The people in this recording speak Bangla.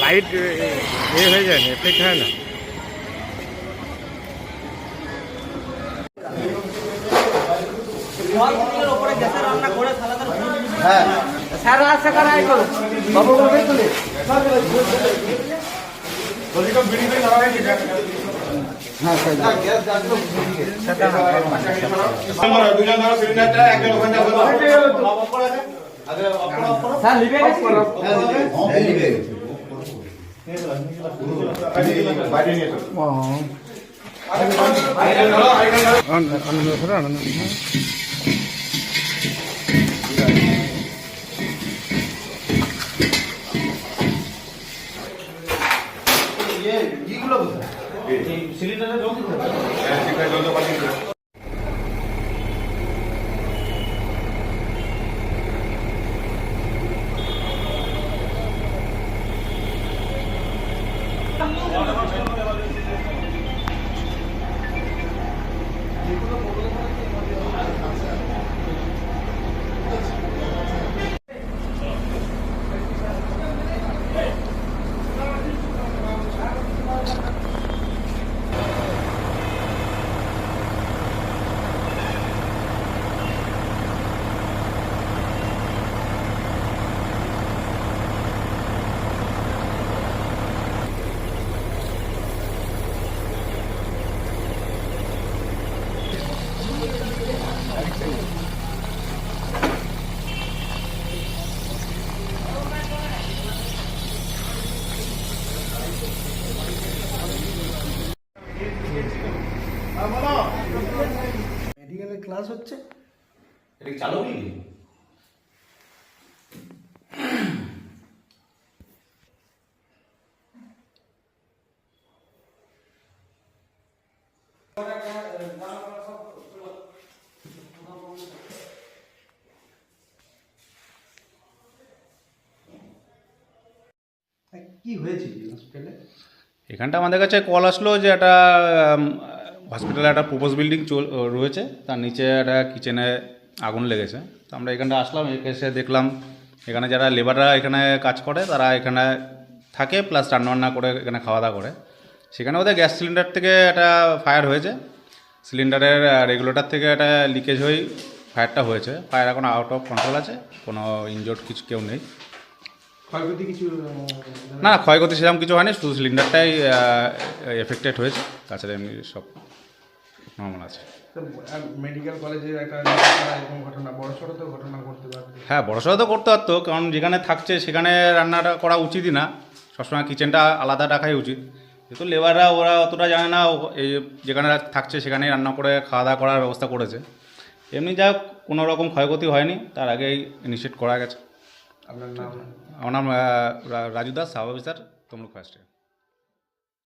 লাইট হয়ে যায় না, এফেক্ট হয় না। হ্যাঁ স্যার আছে কারাই করো বাবু বলবে তুলে হ্যাঁ স্যার গ্যাস যাচ্ছে সেটা না দুজন ধরো সিলিন্ডারটা একজন ওখানে আগে স্যার লিবে গেছে হ্যাঁ লিবে গেছে বাইরে নিয়ে এসো আনন্দ সিলিন্ডারে জল দিতে হবে হ্যাঁ ঠিক আছে, জল তো পাঠিয়ে দিন। মেডিকেলের ক্লাস হচ্ছে এটা কি চালু হয়নি? কি হয়েছে হসপিটালে? এখানটা আমাদের কাছে কল আসলো যে একটা হসপিটালে একটা প্রপোজ বিল্ডিং রয়েছে, তার নিচে একটা কিচেনে আগুন লেগেছে। তো আমরা এখানটা আসলাম, এসে দেখলাম এখানে যারা লেবাররা এখানে কাজ করে তারা এখানে থাকে, প্লাস রান্নাবান্না করে এখানে খাওয়া দাওয়া করে। সেখানে ওদের গ্যাস সিলিন্ডার থেকে একটা ফায়ার হয়েছে, সিলিন্ডারের রেগুলেটর থেকে একটা লিকেজ হয়ে ফায়ারটা হয়েছে। ফায়ার এখন আউট অফ কন্ট্রোল আছে, কোনো ইনজোর্ড কিছু কেউ নেই। ক্ষয়ক্ষতি কিছু না, ক্ষয়ক্ষতি সেরকম কিছু হয়নি, শুধু সিলিন্ডারটাই এফেক্টেড হয়েছে, তাছাড়া এমনি সব নর্মাল আছে। মেডিকেল কলেজে একটা এরকম ঘটনা বড়সড় তো ঘটনা ঘটতে পারে। হ্যাঁ, বড়সড় তো করতে পারতো, কারণ যেখানে থাকছে সেখানে রান্নাটা করা উচিতই না, সবসময় কিচেনটা আলাদা রাখাই উচিত। যেহেতু লেবাররা ওরা অতটা জানে না, এই যেখানে থাকছে সেখানেই রান্না করে খাওয়া দাওয়া করার ব্যবস্থা করেছে। এমনি যা কোনো রকম ক্ষয়ক্ষতি হয়নি, তার আগেই ইনিশিয়েট করা গেছে। আপনার নাম? আমার নাম রাজু দাস, সাব অফিসার তমলুক ফার্স্টে।